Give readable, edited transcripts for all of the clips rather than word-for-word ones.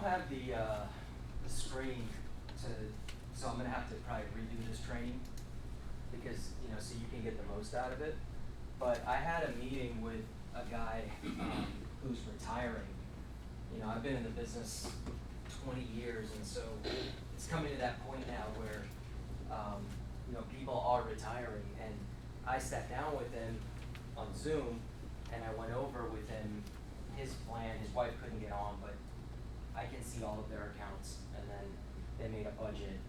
have the screen to, so I'm gonna have to probably redo this training because, so you can get the most out of it. But I had a meeting with a guy who's retiring. I've been in the business 20 years, and so it's coming to that point now where, people are retiring. And I sat down with him on Zoom, and I went over with him his plan. His wife couldn't get on, but I can see all of their accounts, and then they made a budget.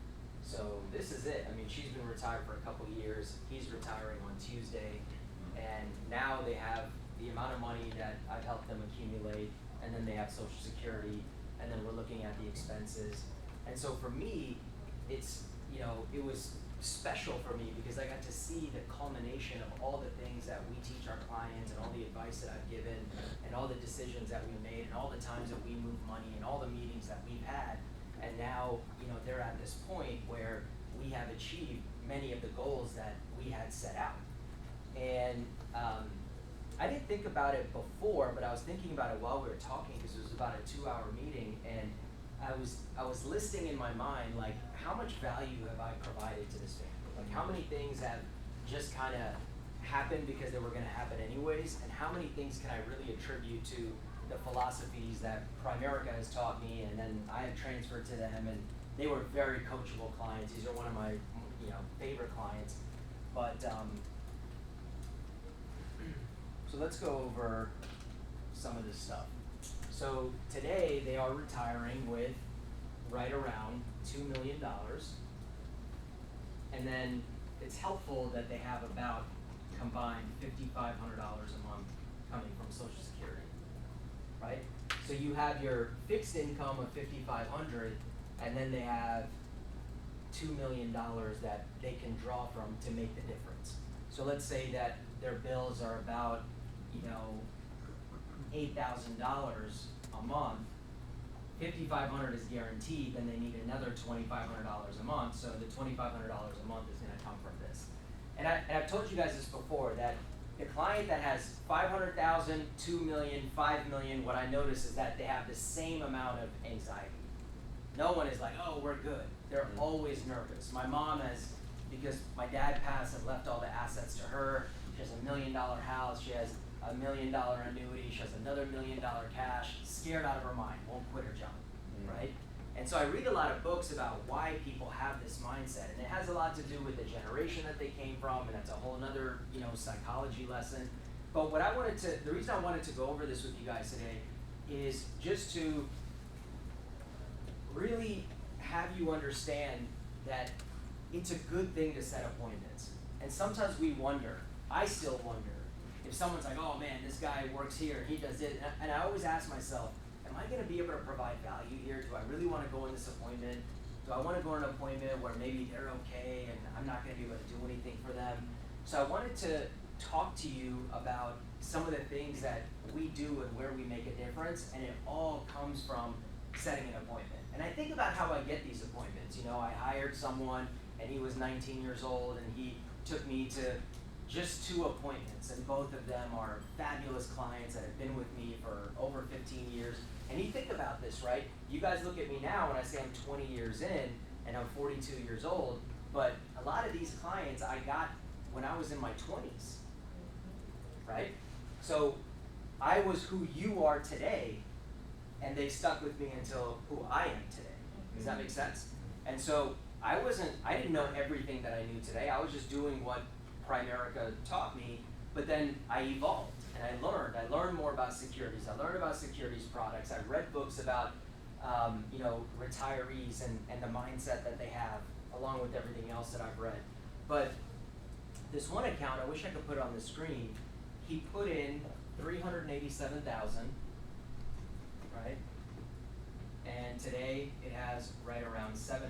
So this is it. I mean, she's been retired for a couple of years. He's retiring on Tuesday, and now they have the amount of money that I've helped them accumulate, and then they have Social Security, and then we're looking at the expenses. And so for me, it's, it was special for me because I got to see the culmination of all the things that we teach our clients and all the advice that I've given and all the decisions that we made and all the times that we moved money and all the meetings that we've had. And now, they're at this point where we have achieved many of the goals that we had set out. And I didn't think about it before, but I was thinking about it while we were talking because it was about a 2-hour meeting, and I was listing in my mind, like, how much value have I provided to this family? Like, how many things have just kind of happened because they were going to happen anyways, and how many things can I really attribute to the philosophies that Primerica has taught me, and then I have transferred to them, and they were very coachable clients. These are one of my favorite clients. But so let's go over some of this stuff. So today they are retiring with right around $2 million. And then it's helpful that they have about combined $5,500 a month coming from Social Security, right? So you have your fixed income of $5,500, and then they have $2 million that they can draw from to make the difference. So let's say that their bills are about, $8,000 a month. $5,500 is guaranteed, then they need another $2,500 a month. So the $2,500 a month is going to come from this. And I've told you guys this before, that the client that has $500,000, $2 million, $5 million, what I notice is that they have the same amount of anxiety. No one is like, oh, we're good. They're always nervous. My mom has, because my dad passed and left all the assets to her. She has $1 million house. She has $1 million annuity. She has another $1 million cash. Scared out of her mind. Won't quit her job, right? And so I read a lot of books about why people have this mindset, and it has a lot to do with the generation that they came from, and that's a whole other, psychology lesson. But the reason I wanted to go over this with you guys today is just to really have you understand that it's a good thing to set appointments. And sometimes we wonder, I still wonder, if someone's like, oh man, this guy works here, he does it, and I always ask myself, am I going to be able to provide value here? Do I really want to go in this appointment? Do I want to go in an appointment where maybe they're okay and I'm not going to be able to do anything for them? So I wanted to talk to you about some of the things that we do and where we make a difference, and it all comes from setting an appointment. And I think about how I get these appointments. I hired someone and he was 19 years old, and he took me to just 2 appointments, and both of them are fabulous clients that have been with me for over 15 years. And you think about this, right? You guys look at me now when I say I'm 20 years in and I'm 42 years old, but a lot of these clients I got when I was in my 20s, right? So I was who you are today, and they stuck with me until who I am today. Does that make sense? And so I didn't know everything that I knew today. I was just doing what Primerica taught me, but then I evolved and I learned more about securities. I learned about securities products. I read books about, retirees and the mindset that they have, along with everything else that I've read. But this one account, I wish I could put it on the screen. He put in $387,000, right? And today it has right around $700,000.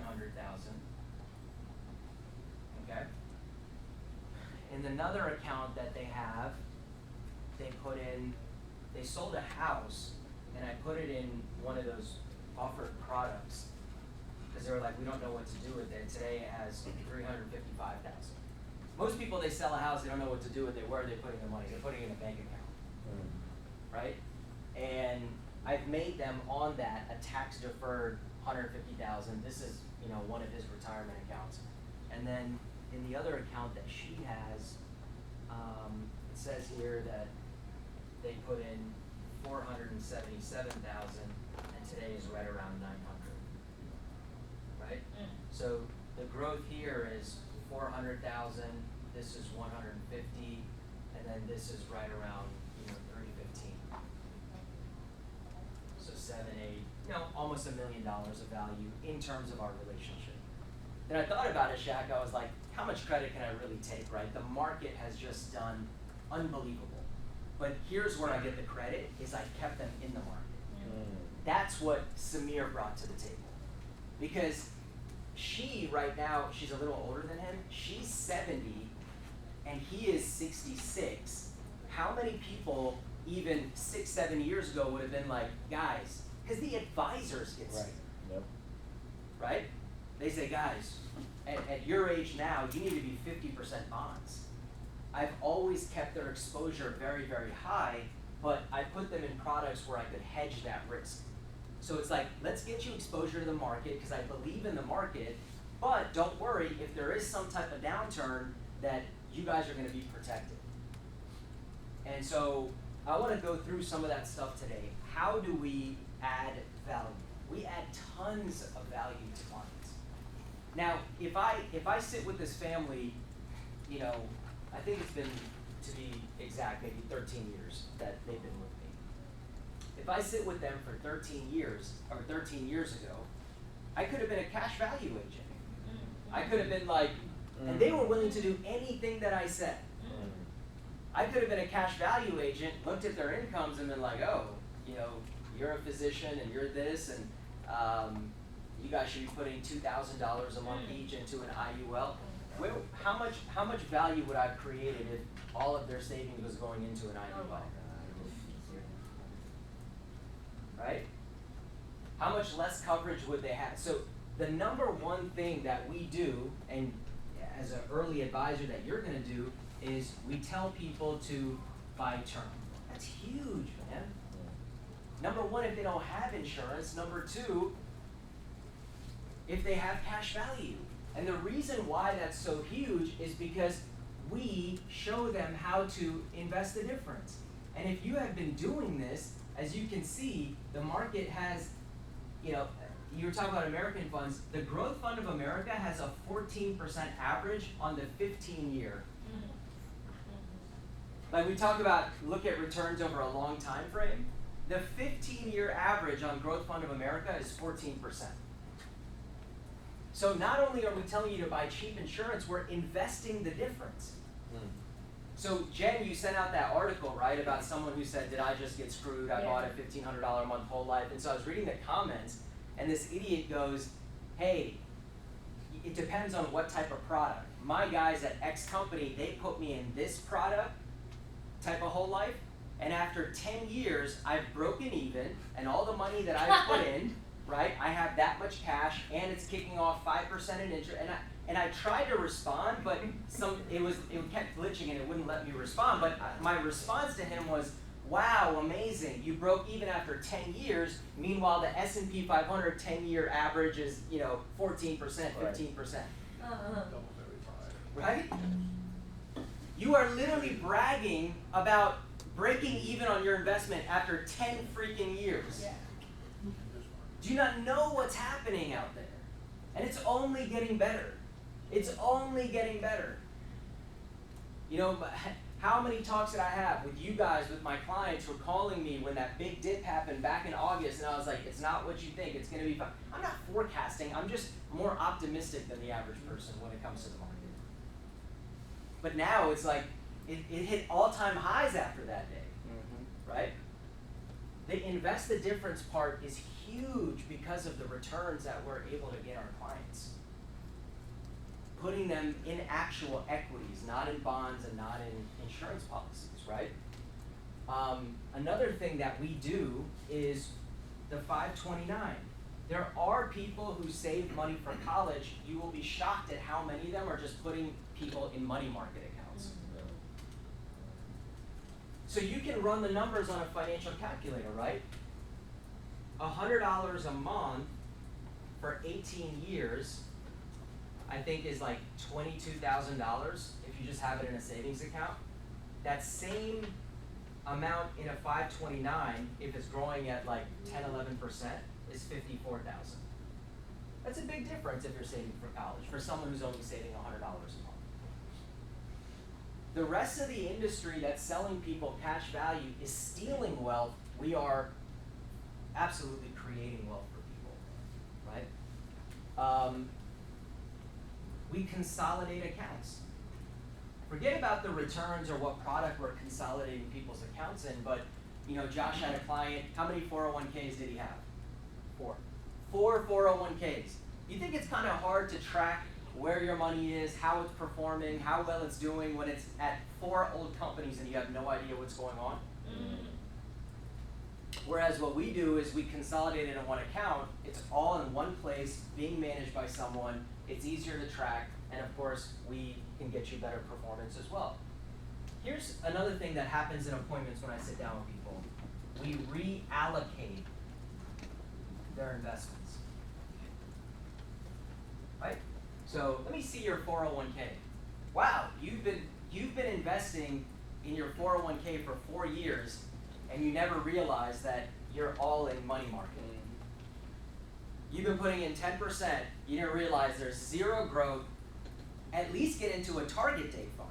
Okay. In another account that they have, they sold a house, and I put it in one of those offered products because they were like, we don't know what to do with it. Today it has $355,000. Most people, they sell a house, they don't know what to do with it. Where are they putting the money? They're putting it in a bank account, right? And I've made them on that a tax deferred $150,000. This is, you know, one of his retirement accounts. And then in the other account that she has, it says here that they put in 477,000, and today is right around 900. Right? So the growth here is 400,000. This is 150, and then this is right around, you know, 315. So 7, 8, you know, almost $1 million of value in terms of our relationship. Then I thought about it, Shaq. I was like, how much credit can I really take, right? The market has just done unbelievable. But here's where I get the credit, is I kept them in the market. That's what Samir brought to the table. Because she, right now, she's a little older than him. She's 70, and he is 66. How many people, even 6, 7 years ago, would have been like, guys, because the advisors get scared. Yep. Right? They say, guys, at your age now, you need to be 50% bonds. I've always kept their exposure very, very high, but I put them in products where I could hedge that risk. So it's like, let's get you exposure to the market because I believe in the market, but don't worry, if there is some type of downturn, that you guys are going to be protected. And so I want to go through some of that stuff today. How do we add value? We add tons of value to clients. Now, if I sit with this family, you know, I think it's been, to be exact, maybe 13 years that they've been with me. If I sit with them for 13 years, or 13 years ago, I could have been a cash value agent. I could have been like, and they were willing to do anything that I said. I could have been a cash value agent, looked at their incomes and been like, oh, you know, you're a physician and you're this, and you guys should be putting $2,000 a month each into an IUL. How much value would I have created if all of their savings was going into an IUL? Right? How much less coverage would they have? So the number one thing that we do, and as an early advisor that you're going to do, is we tell people to buy term. That's huge, man. Number one, if they don't have insurance. Number two, if they have cash value. And the reason why that's so huge is because we show them how to invest the difference. And if you have been doing this, as you can see, the market has, you know, you were talking about American funds. The Growth Fund of America has a 14% average on the 15-year. Like we talk about, look at returns over a long time frame. The 15-year average on Growth Fund of America is 14%. So not only are we telling you to buy cheap insurance, we're investing the difference. So Jen, you sent out that article, right, about someone who said, did I just get screwed? I bought a $1,500 a month whole life. And so I was reading the comments, and this idiot goes, hey, it depends on what type of product. My guys at X company, they put me in this product type of whole life, and after 10 years, I've broken even, and all the money that I've put in, right, I have that much cash, and it's kicking off 5% in interest, and I tried to respond, but it kept glitching and it wouldn't let me respond. But my response to him was, wow, amazing, you broke even after 10 years. Meanwhile, the S&P 500 10-year average is, you know, 14%, 15%. Right? You are literally bragging about breaking even on your investment after 10 freaking years. Yeah. Do you not know what's happening out there? And it's only getting better. It's only getting better. You know, how many talks did I have with you guys, with my clients who were calling me when that big dip happened back in August, and I was like, it's not what you think, it's going to be fine. I'm not forecasting, I'm just more optimistic than the average person when it comes to the market. But now it's like, it hit all-time highs after that day, right? The invest the difference part is huge because of the returns that we're able to get our clients. Putting them in actual equities, not in bonds and not in insurance policies, right? Another thing that we do is the 529. There are people who save money for college. You will be shocked at how many of them are just putting people in money market accounts. So you can run the numbers on a financial calculator, right? $100 a month for 18 years, I think is like $22,000 if you just have it in a savings account. That same amount in a 529, if it's growing at like 10, 11%, is 54,000. That's a big difference if you're saving for college, for someone who's only saving $100 a month. The rest of the industry that's selling people cash value is stealing wealth. We are absolutely creating wealth for people, right? We consolidate accounts. Forget about the returns or what product we're consolidating people's accounts in, but Josh had a client. How many 401ks did he have? 4. 4 401ks. You think it's kind of hard to track where your money is, how it's performing, how well it's doing when it's at 4 old companies and you have no idea what's going on? Whereas what we do is we consolidate it in one account. It's all in one place, being managed by someone. It's easier to track, and of course, we can get you better performance as well. Here's another thing that happens in appointments when I sit down with people. We reallocate their investments, right? So let me see your 401k. Wow, you've been investing in your 401k for 4 years, and you never realized that you're all in money market. You've been putting in 10%, you didn't realize there's 0 growth. At least get into a target date fund.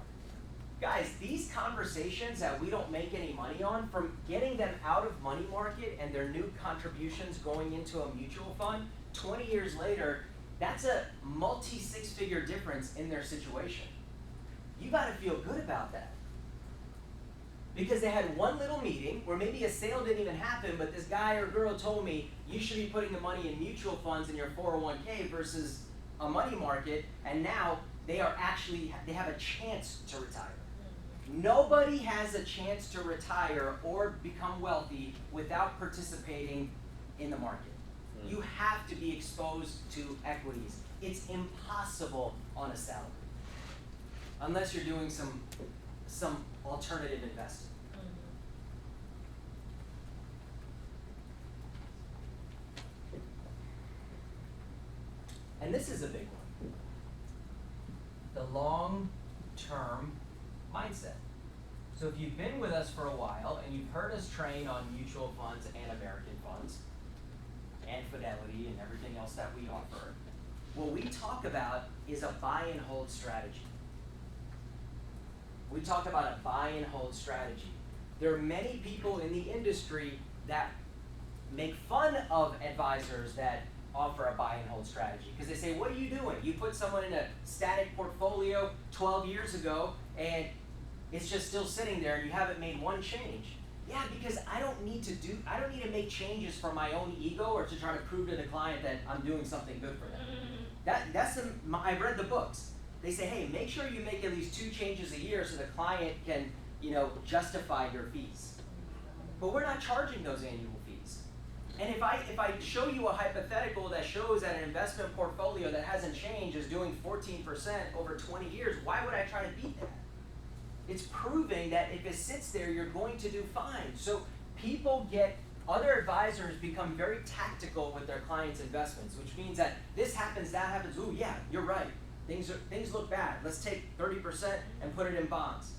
Guys, these conversations that we don't make any money on, from getting them out of money market and their new contributions going into a mutual fund, 20 years later, that's a multi-6-figure difference in their situation. You gotta feel good about that. Because they had one little meeting where maybe a sale didn't even happen, but this guy or girl told me, you should be putting the money in mutual funds in your 401k versus a money market, and now they have a chance to retire. Nobody has a chance to retire or become wealthy without participating in the market. You have to be exposed to equities. It's impossible on a salary, unless you're doing some alternative investing. And this is a big one. The long-term mindset. So if you've been with us for a while and you've heard us train on mutual funds and American funds and Fidelity and everything else that we offer, what we talk about is a buy and hold strategy. We talk about a buy and hold strategy. There are many people in the industry that make fun of advisors that offer a buy and hold strategy, because they say, what are you doing? You put someone in a static portfolio 12 years ago and it's just still sitting there and you haven't made one change. Yeah, because I don't need to make changes for my own ego or to try to prove to the client that I'm doing something good for them. I've read the books. They say, hey, make sure you make at least 2 changes a year so the client can, justify your fees. But we're not charging those annual fees. And if I show you a hypothetical that shows that an investment portfolio that hasn't changed is doing 14% over 20 years, why would I try to beat that? It's proving that if it sits there, you're going to do fine. So other advisors become very tactical with their clients' investments, which means that this happens, that happens. Ooh, yeah, you're right. Things look bad. Let's take 30% and put it in bonds.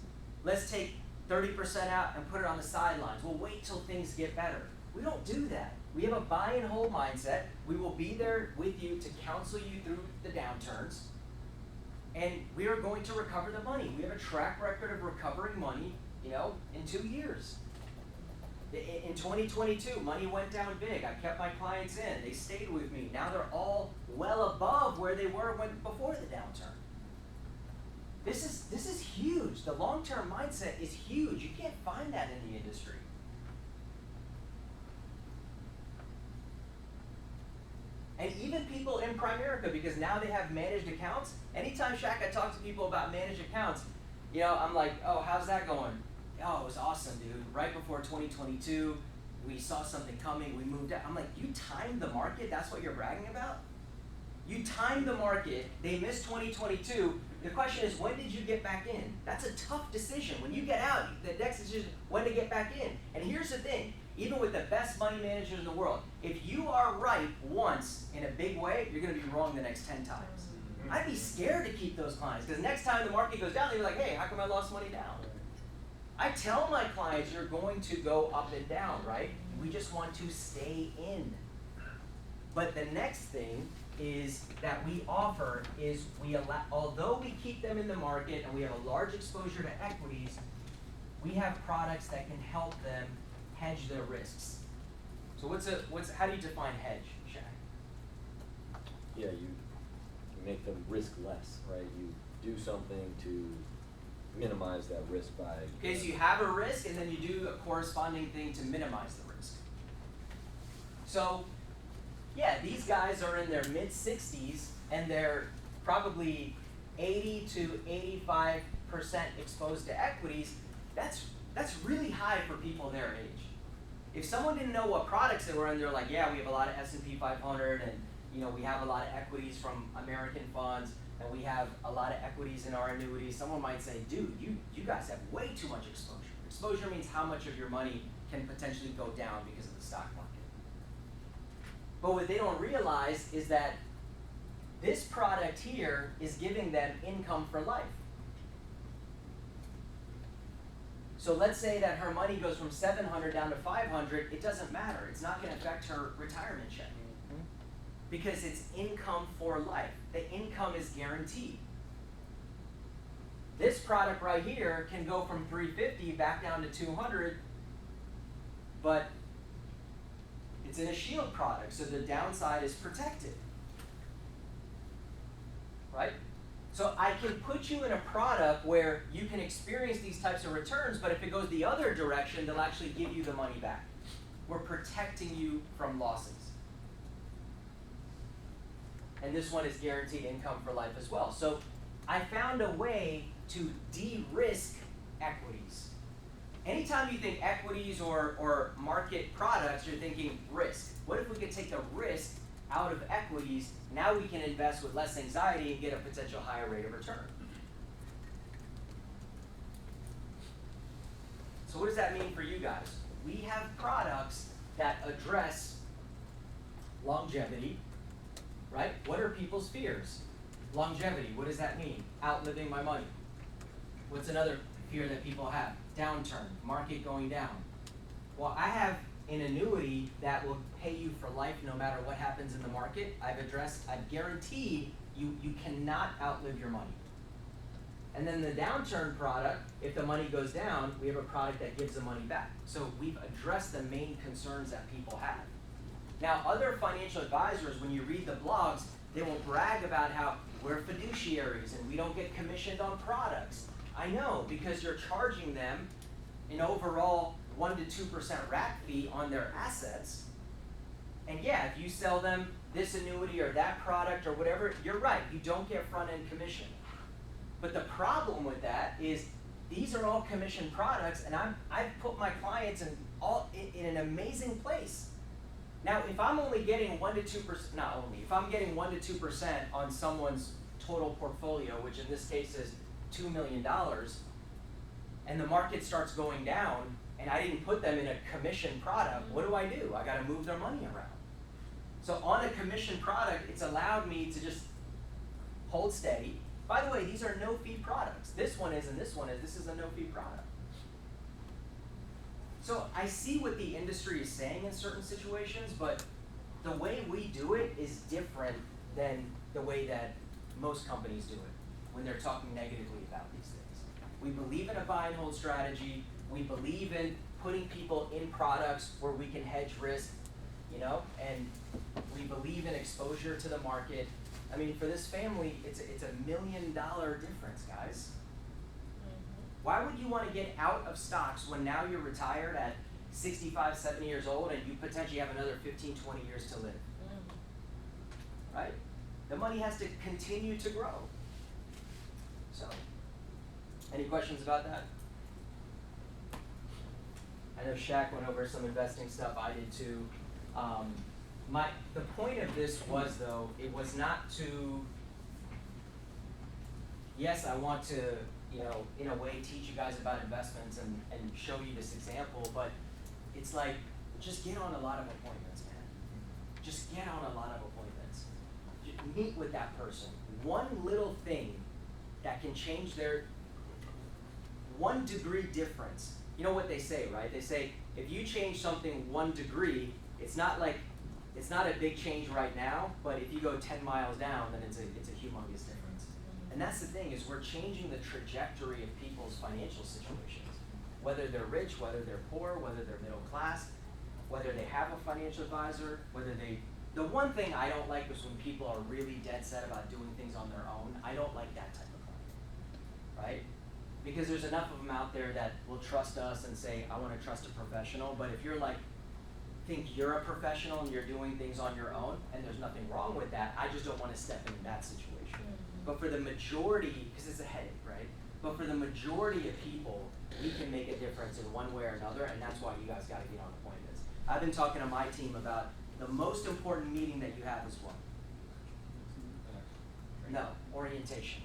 Let's take 30% out and put it on the sidelines. We'll wait till things get better. We don't do that. We have a buy and hold mindset. We will be there with you to counsel you through the downturns. And we are going to recover the money. We have a track record of recovering money, in 2 years. In 2022, money went down big. I kept my clients in. They stayed with me. Now they're all well above where they were before the downturn. This is huge. The long-term mindset is huge. You can't find that in the industry. And even people in Primerica, because now they have managed accounts. Anytime, Shaq, I talk to people about managed accounts, I'm like, oh, how's that going? Oh, it was awesome, dude. Right before 2022, we saw something coming, we moved out. I'm like, you timed the market? That's what you're bragging about? You timed the market, they missed 2022. The question is, when did you get back in? That's a tough decision. When you get out, the next decision is when to get back in. And here's the thing, Even with the best money managers in the world, if you are right once in a big way, you're going to be wrong the next 10 times. I'd be scared to keep those clients because next time the market goes down, they'll be like, hey, how come I lost money down? I tell my clients you're going to go up and down, right? We just want to stay in. But the next thing is that we offer is although we keep them in the market and we have a large exposure to equities, we have products that can help them hedge their risks. So how do you define hedge, Shaq? Yeah, you make them risk less, right? You do something to minimize that risk by... Okay, so you have a risk and then you do a corresponding thing to minimize the risk. So, yeah, these guys are in their mid-60s and they're probably 80 to 85% exposed to equities. That's really high for people their age. If someone didn't know what products they were in, they're like, yeah, we have a lot of S&P 500 and we have a lot of equities from American funds and we have a lot of equities in our annuities. Someone might say, dude, you guys have way too much exposure. Exposure means how much of your money can potentially go down because of the stock market. But what they don't realize is that this product here is giving them income for life. So let's say that her money goes from 700 down to 500, it doesn't matter. It's not going to affect her retirement check because it's income for life. The income is guaranteed. This product right here can go from 350 back down to 200, but it's in a shield product, so the downside is protected, right? So I can put you in a product where you can experience these types of returns, but if it goes the other direction, they'll actually give you the money back. We're protecting you from losses. And this one is guaranteed income for life as well. So I found a way to de-risk equities. Anytime you think equities or market products, you're thinking risk. What if we could take the risk out of equities? Now we can invest with less anxiety and get a potential higher rate of return. So what does that mean for you guys? We have products that address longevity, right? What are people's fears? Longevity, what does that mean? Outliving my money. What's another fear that people have? Downturn, market going down. Well, I have an annuity that will pay you for life no matter what happens in the market. I've guaranteed you cannot outlive your money. And then the downturn product, if the money goes down, we have a product that gives the money back. So we've addressed the main concerns that people have. Now, other financial advisors, when you read the blogs, they will brag about how we're fiduciaries and we don't get commissioned on products. I know, because you're charging them an overall 1 to 2% rack fee on their assets. And yeah, if you sell them this annuity or that product or whatever, you're right, you don't get front-end commission. But the problem with that is these are all commission products, and I've put my clients in an amazing place. Now, if I'm only getting 1 to 2%, if I'm getting 1 to 2% on someone's total portfolio, which in this case is $2 million, and the market starts going down, and I didn't put them in a commission product, what do? I got to move their money around. So on a commission product, it's allowed me to just hold steady. By the way, these are no-fee products. This one is and this one is. This is a no-fee product. So I see what the industry is saying in certain situations, but the way we do it is different than the way that most companies do it when they're talking negatively about these things. We believe in a buy and hold strategy. We believe in putting people in products where we can hedge risk, and we believe in exposure to the market. I mean, for this family, it's $1 million difference, guys. Why would you want to get out of stocks when now you're retired at 65, 70 years old and you potentially have another 15, 20 years to live? Right? The money has to continue to grow. So, any questions about that? I know Shaq went over some investing stuff. I did too. The point of this was, though, it was not to, yes, I want to, in a way teach you guys about investments and show you this example, but it's like just get on a lot of appointments, man. Just get on a lot of appointments. Meet with that person. One little thing that can change their 1 degree difference. You know what they say, right? They say if you change something 1 degree, it's not a big change right now, but if you go 10 miles down, then it's a humongous difference. And that's the thing, is we're changing the trajectory of people's financial situations. Whether they're rich, whether they're poor, whether they're middle class, whether they have a financial advisor, the one thing I don't like is when people are really dead set about doing things on their own. I don't like that type of client, right? Because there's enough of them out there that will trust us and say, I want to trust a professional. But if you're like, think you're a professional and you're doing things on your own, and there's nothing wrong with that, I just don't want to step into that situation. But for the majority, because it's a headache, right? But for the majority of people, we can make a difference in one way or another, and that's why you guys got to get on appointments. I've been talking to my team about the most important meeting that you have is what? No, orientation,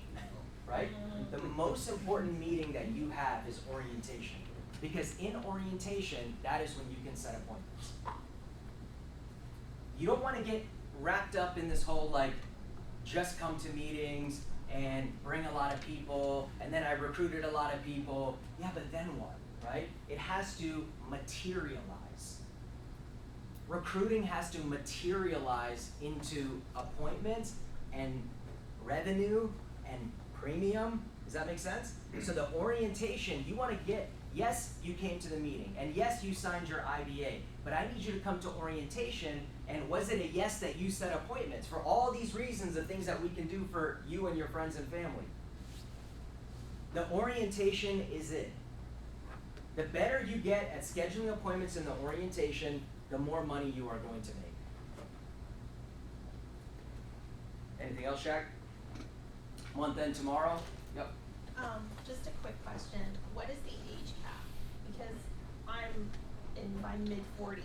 right? The most important meeting that you have is orientation. Because in orientation, that is when you can set appointments. You don't want to get wrapped up in this whole like, just come to meetings and bring a lot of people, and then I recruited a lot of people. Yeah, but then what, right? It has to materialize. Recruiting has to materialize into appointments and revenue and premium. Does that make sense? So the orientation, you want to get, yes, you came to the meeting, and yes, you signed your IBA, but I need you to come to orientation, and was it a yes that you set appointments for all these reasons of things that we can do for you and your friends and family? The orientation is it. The better you get at scheduling appointments in the orientation, the more money you are going to make. Anything else, Shaq? Month end tomorrow? Yep. Just a quick question. What is the age cap? Because I'm in my mid-40s,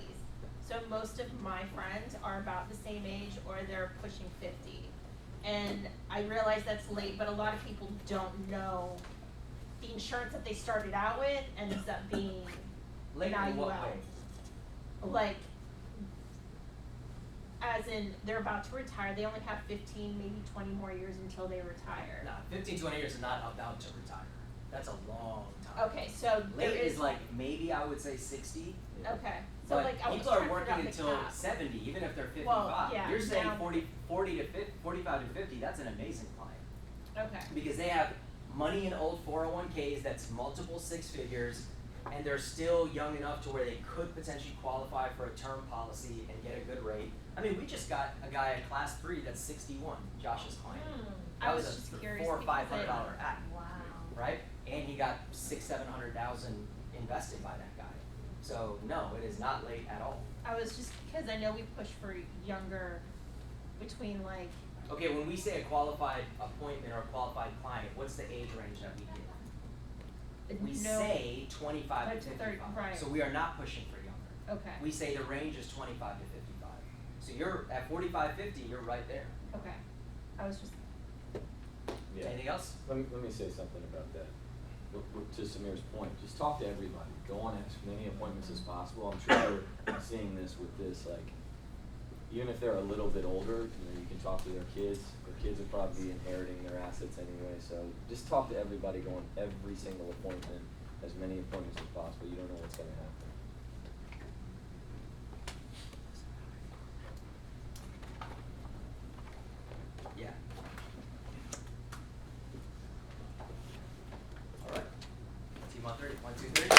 so most of my friends are about the same age or they're pushing 50. And I realize that's late, but a lot of people don't know the insurance that they started out with ends up being Late now in you what out. way? Like, as in they're about to retire, they only have 15, maybe 20 more years until they retire. Nah, 15, 20 years is not about to retire. That's a long time. Okay, so there Late is is like maybe I would say 60. okay. So But like I was people are trying to figure working out the until cap. 70, even if they're 55. Well, yeah, You're saying now- 40 to 50, 45 to 50, that's an amazing client. Okay. Because they have money in old 401ks that's multiple 6 figures, and they're still young enough to where they could potentially qualify for a term policy and get a good rate. I mean, we just got a guy at class 3 that's 61, Josh's client. I was That just a curious $400 or because $500 I- act, Wow. right? And he got $600,000-700,000 invested by that guy. So no, it is not late at all. I was just because I know we push for younger, between like Okay, when we say a qualified appointment or a qualified client, what's the age range that we give? We no. say 25 to Up to 30, 55. right. So we are not pushing for younger. Okay. We say the range is 25 to 55. So you're at 45, 50, you're right there. Okay. I was just Yeah. Anything else? Let me say something about that. To Samir's point, just talk to everybody. Go on as many appointments as possible. I'm sure you're seeing this with this, like, even if they're a little bit older, you can talk to their kids. Their kids will probably be inheriting their assets anyway. So just talk to everybody, go on every single appointment, as many appointments as possible. You don't know what's going to happen. Yeah. All right. Team on 3. 1, 2, 3.